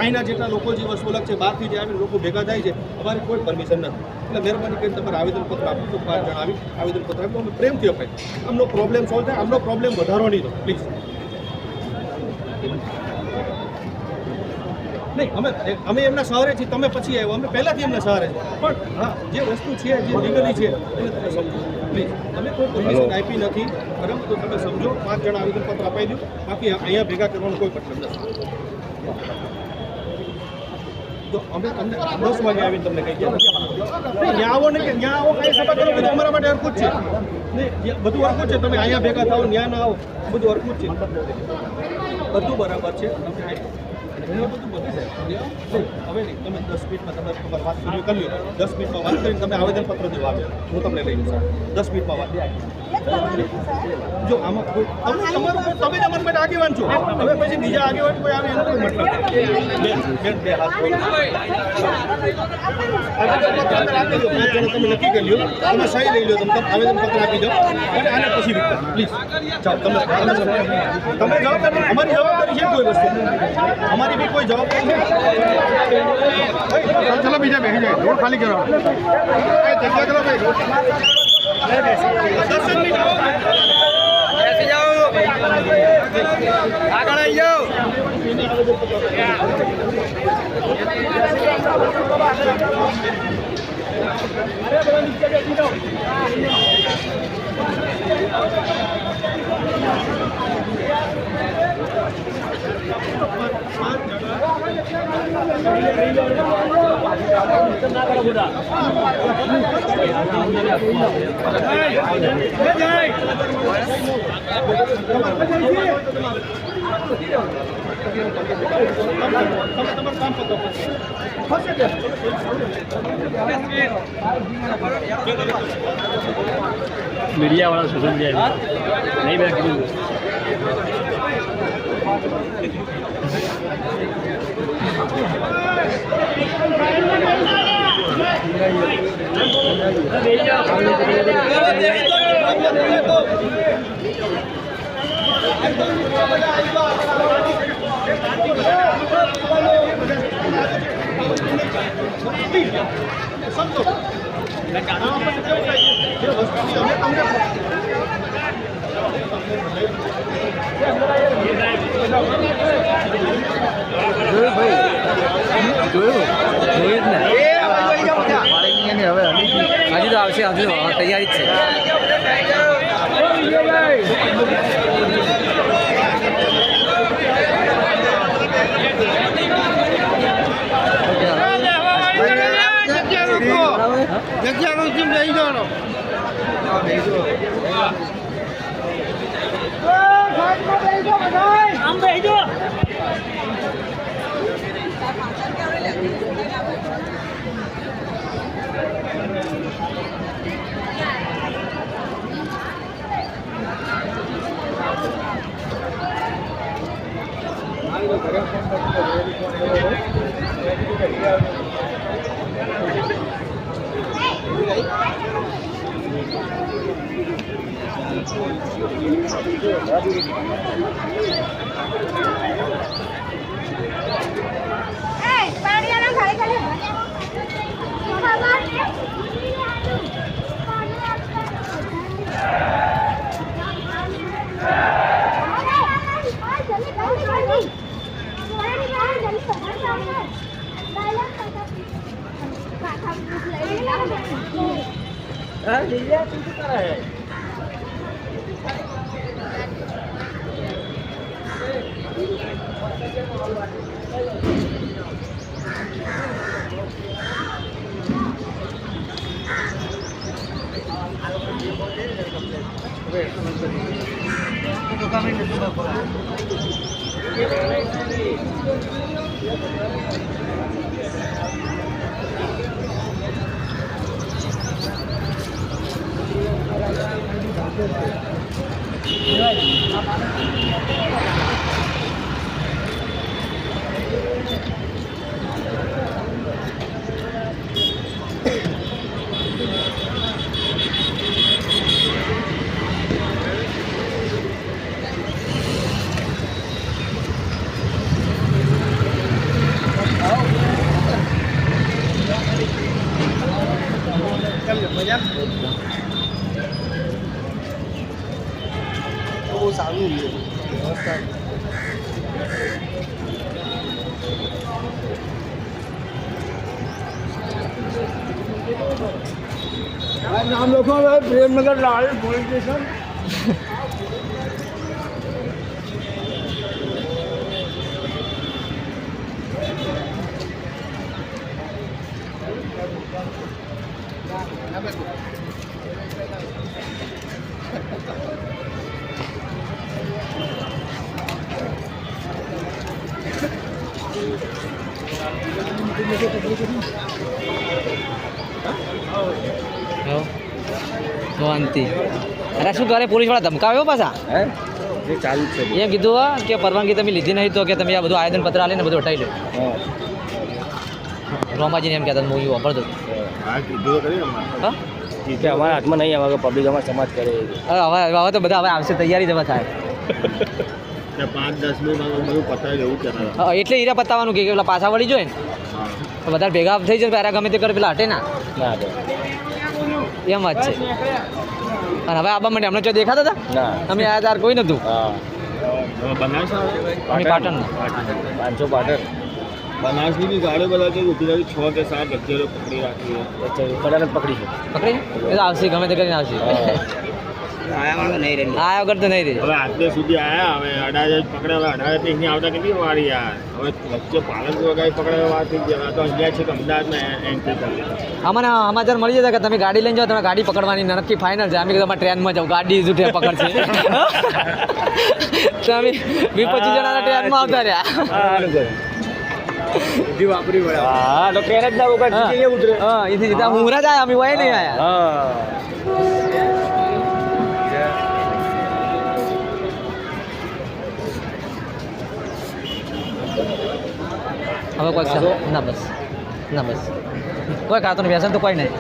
અહીંના જેટલા લોકો જે વસ્તુ અલગ છે, બહારથી જે આવીને લોકો ભેગા થાય છે, અમારે કોઈ પરમિશન નથી. એટલે મહેરબાની કરીને તમારે આવેદનપત્ર આપો તો 5 જણ આવી આવેદનપત્ર આપો, અમે પ્રેમથી અપાય. આમનો પ્રોબ્લેમ સોલ્વ થાય, આમનો પ્રોબ્લેમ વધારો નહીં તો પ્લીઝ. નહીં, અમે એમના સહારે છીએ, તમે પછી આવ્યો, અમે પહેલાંથી એમના સહારે છે. પણ હા, જે વસ્તુ છે, જે લીગલી છે એને તમે સમજો પ્લીઝ. તમે કોઈ પરમિશન આપી નથી, બરાબર, તો તમે સમજો. 5 જણ આવેદનપત્ર અપાઈ દો, બાકી અહીંયા ભેગા કરવાનો કોઈ મતલબ નથી. તો અમે તમને 10 વાગે આવીને તમને કહી ગયા ત્યાં આવો ને કે ત્યાં આવો, કઈ સભા કરો, બધું અમારા માટે હરકું જ છે. નહીં, બધું હરકું છે. તમે અહીંયા ભેગા થાઓ, ત્યાં ના આવો, બધું હરકું જ છે, બધું બરાબર છે. બધું હવે નહીં, તમે 10 મિનિટમાં તમે તમારી વાત કરી લો. 10 મિનિટમાં વાત કરીને તમે આવેદનપત્ર દેવા આવ્યો, હું તમને લઈ લઈશ. 10 મિનિટમાં વાત જો આમાં કોઈ તમે જ અમારા માટે આગેવાન છો. હવે પછી બીજા આગેવાન કોઈ આવે એનો કોઈ મતલબ બે હાથ તમે નક્કી કરી લો, તમે સહી લઈ લો, તમે આવેદનપત્ર આપી દો અને આને પછી પ્લીઝ જાઓ. તમે જવાબદારી, અમારી જવાબદારી છે કોઈ વસ્તુ, અમારી બી કોઈ જવાબદારી નથી. ચલો બીજા બેસી જાય, રોડ ખાલી કરો, જગ્યા કરો ભાઈ. બેસી જાઓ, આગળ આવી જાઓ. मीडिया वाला सोशल मीडिया नहीं बैठ હજી તો આવશે, હજુ તૈયારી જ છે. જગ્યાનું જીમ લઈ જવાનો. આમ બેસજો. નામ લખો પ્રેમનગર લાલ પોલીસ સ્ટેશન. શાંતિ. અરે શું કરે પોલીસ વાળા ધમકાવ્યો પાછા હે એ ચાલુ જ છે. એમ કીધું હા કે પરવાનગી તમે લીધી નહીં તો કે તમે આ બધું આવેદન પત્ર આલીને બધું હટાવી લો. હા રોમાજીને એમ કહેતા હું વાપરતો હા કીધું તો ખરી હમણાં. હા કે અમારા હાથમાં નહીં આવે પબ્લિક અમારા સમાજ કરે. હવે તો બધા હવે આવશે તૈયારી જવા થાય. 5-10 મિનિટમાં બધું પતાવી દેવું કહેતા. હા એટલે હીરા પતાવવાનું કે પેલા પાછા વળી જોઈએ ને તો બધા ભેગા થઈ જાય પેલા ગમે તે કરે પેલા હટે ના ના એમ વાત છે. અને હવે આબા માટે હમણાં જો દેખાતા હતા ના અમે આયા તાર કોઈ નતું. હા બનાવશો અમે પાટણના 500 પાટણ બનાસની બી ગાડીઓ બધા કે ઉભી રહી 6 કે 7 વ્યક્તિઓ પકડી રાખી છે. કદાચ પકડી છે. પકડી એ તો આવશે ગમે તે કરીને આવશે. આયા વગર તો નહીં રહે. હવે આટલે સુધી આયા હવે અડાજે પકડે હવે અડાજે અહીં આવતા કેટલી વારી યાર. હવે વચ્ચે પાલનપુર ગાડી પકડે વાત થઈ ગયા તો અહીંયા છે કે અમદાવાદમાં એન્ટ્રી કરી. અમને સમાચાર મળી જતા કે તમે ગાડી લઈને જાઓ તમે ગાડી પકડવાની નક્કી ફાઇનલ છે. અમે કીધું તમારે ટ્રેનમાં જાઓ ગાડી જ ઉઠે પકડશે. તો અમે 20-25 જણાના ટ્રેનમાં આવતા રહ્યા. વાપરી હા તો ટ્રેન જ ના વગર ઉતરે. હા એથી સીધા હુંરા જ આવ્યા અમે વય નહીં આવ્યા. હા હવે કોઈ ના બસ ના બસ કોઈ કાતોનું વ્યસન તો કોઈ નહીં.